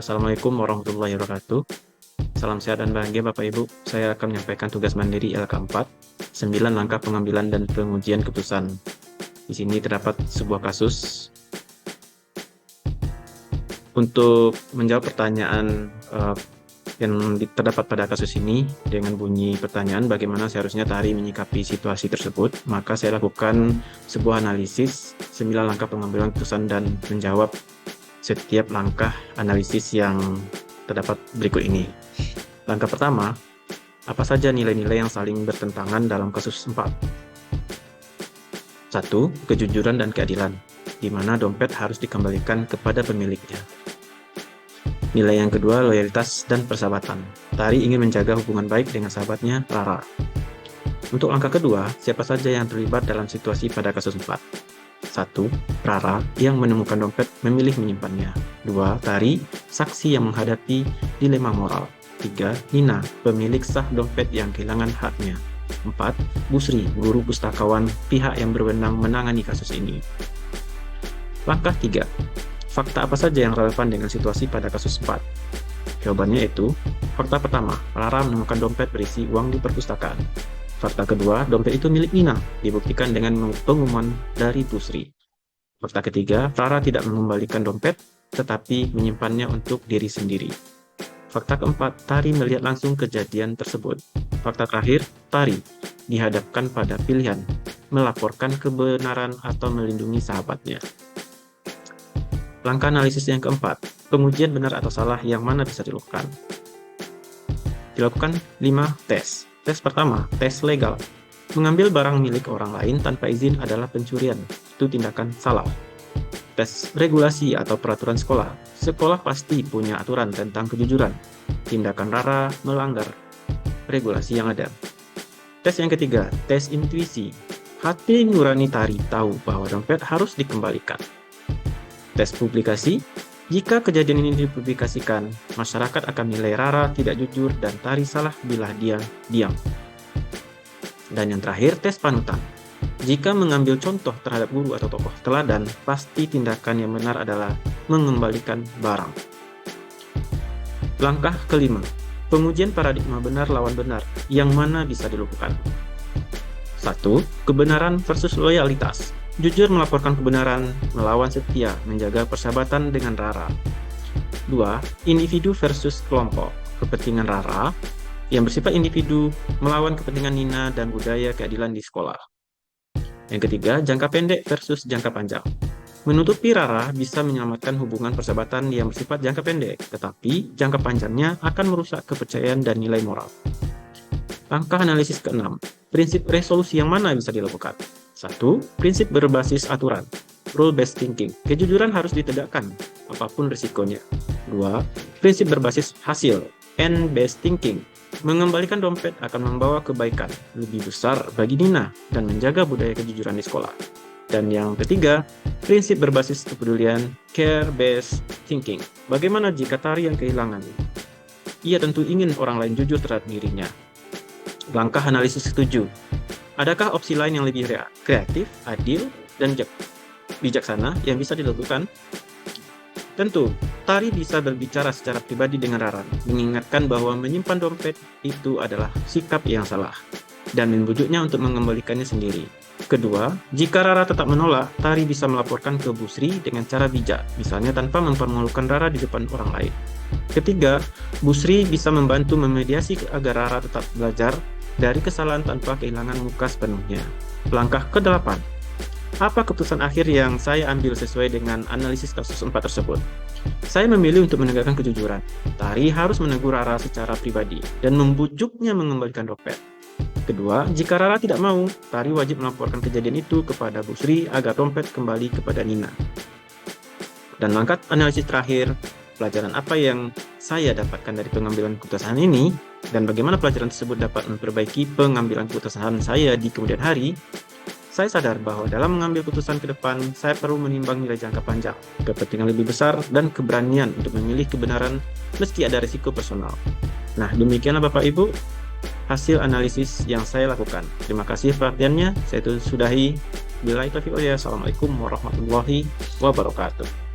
Assalamualaikum warahmatullahi wabarakatuh. Salam sehat dan bahagia Bapak Ibu. Saya akan menyampaikan tugas mandiri LK4, 9 langkah pengambilan dan pengujian keputusan. Di sini terdapat sebuah kasus. Untuk menjawab pertanyaan yang terdapat pada kasus ini dengan bunyi pertanyaan bagaimana seharusnya Tari menyikapi situasi tersebut, maka saya lakukan sebuah analisis 9 langkah pengambilan keputusan dan menjawab setiap langkah analisis yang terdapat berikut ini. Langkah pertama, apa saja nilai-nilai yang saling bertentangan dalam kasus 4? 1. Kejujuran dan keadilan, di mana dompet harus dikembalikan kepada pemiliknya. Nilai yang kedua, loyalitas dan persahabatan. Tari ingin menjaga hubungan baik dengan sahabatnya, Rara. Untuk langkah kedua, siapa saja yang terlibat dalam situasi pada kasus 4? 1. Rara yang menemukan dompet memilih menyimpannya. 2. Tari, saksi yang menghadapi dilema moral. 3. Nina, pemilik sah dompet yang kehilangan haknya. 4. Busri, guru pustakawan, pihak yang berwenang menangani kasus ini. Langkah 3. Fakta apa saja yang relevan dengan situasi pada kasus 4? Jawabannya yaitu, fakta pertama, Rara menemukan dompet berisi uang di perpustakaan. Fakta kedua, dompet itu milik Nina, dibuktikan dengan pengumuman dari Busri. Fakta ketiga, Rara tidak mengembalikan dompet, tetapi menyimpannya untuk diri sendiri. Fakta keempat, Tari melihat langsung kejadian tersebut. Fakta terakhir, Tari dihadapkan pada pilihan, melaporkan kebenaran atau melindungi sahabatnya. Langkah analisis yang keempat, pengujian benar atau salah yang mana bisa dilakukan. Dilakukan 5 tes. Tes pertama, tes legal. Mengambil barang milik orang lain tanpa izin adalah pencurian. Itu tindakan salah. Tes regulasi atau peraturan sekolah. Sekolah pasti punya aturan tentang kejujuran. Tindakan Rara melanggar regulasi yang ada. Tes yang ketiga, tes intuisi. Hati nurani Tari tahu bahwa dompet harus dikembalikan. Tes publikasi. Jika kejadian ini dipublikasikan, masyarakat akan menilai Rara tidak jujur dan Tari salah bila dia diam. Dan yang terakhir, tes panutan. Jika mengambil contoh terhadap guru atau tokoh teladan, pasti tindakan yang benar adalah mengembalikan barang. Langkah kelima, pengujian paradigma benar lawan benar, yang mana bisa dilakukan. 1. Kebenaran versus loyalitas. Jujur melaporkan kebenaran, melawan setia, menjaga persahabatan dengan Rara. 2. Individu versus kelompok. Kepentingan Rara yang bersifat individu melawan kepentingan Nina dan budaya keadilan di sekolah. Yang ketiga, jangka pendek versus jangka panjang. Menutupi Rara bisa menyelamatkan hubungan persahabatan yang bersifat jangka pendek, tetapi jangka panjangnya akan merusak kepercayaan dan nilai moral. Langkah analisis ke-6, prinsip resolusi yang mana bisa dilakukan? 1. Prinsip berbasis aturan, rule-based thinking. Kejujuran harus ditegakkan, apapun risikonya. 2. Prinsip berbasis hasil, end-based thinking. Mengembalikan dompet akan membawa kebaikan lebih besar bagi Nina dan menjaga budaya kejujuran di sekolah. Dan yang ketiga, prinsip berbasis kepedulian, care-based thinking. Bagaimana jika Tari yang kehilangan? Ia tentu ingin orang lain jujur terhadap dirinya. Langkah analisis ke-7. Adakah opsi lain yang lebih kreatif, adil, dan bijaksana yang bisa dilakukan? Tentu, Tari bisa berbicara secara pribadi dengan Rara, mengingatkan bahwa menyimpan dompet itu adalah sikap yang salah, dan membujuknya untuk mengembalikannya sendiri. Kedua, jika Rara tetap menolak, Tari bisa melaporkan ke Busri dengan cara bijak, misalnya tanpa mempermalukan Rara di depan orang lain. Ketiga, Busri bisa membantu memediasi agar Rara tetap belajar dari kesalahan tanpa kehilangan muka sepenuhnya. Langkah ke-8. Apa keputusan akhir yang saya ambil sesuai dengan analisis kasus 4 tersebut? Saya memilih untuk menegakkan kejujuran. Tari harus menegur Rara secara pribadi dan membujuknya mengembalikan dompet. Kedua, jika Rara tidak mau, Tari wajib melaporkan kejadian itu kepada Busri agar dompet kembali kepada Nina. Dan langkah analisis terakhir, pelajaran apa yang saya dapatkan dari pengambilan keputusan ini, dan bagaimana pelajaran tersebut dapat memperbaiki pengambilan keputusan saya di kemudian hari. Saya sadar bahwa dalam mengambil keputusan ke depan, saya perlu menimbang nilai jangka panjang, kepentingan lebih besar, dan keberanian untuk memilih kebenaran meski ada risiko personal. Nah, demikianlah Bapak Ibu, hasil analisis yang saya lakukan. Terima kasih perhatiannya, saya sudahi. Assalamualaikum warahmatullahi wabarakatuh.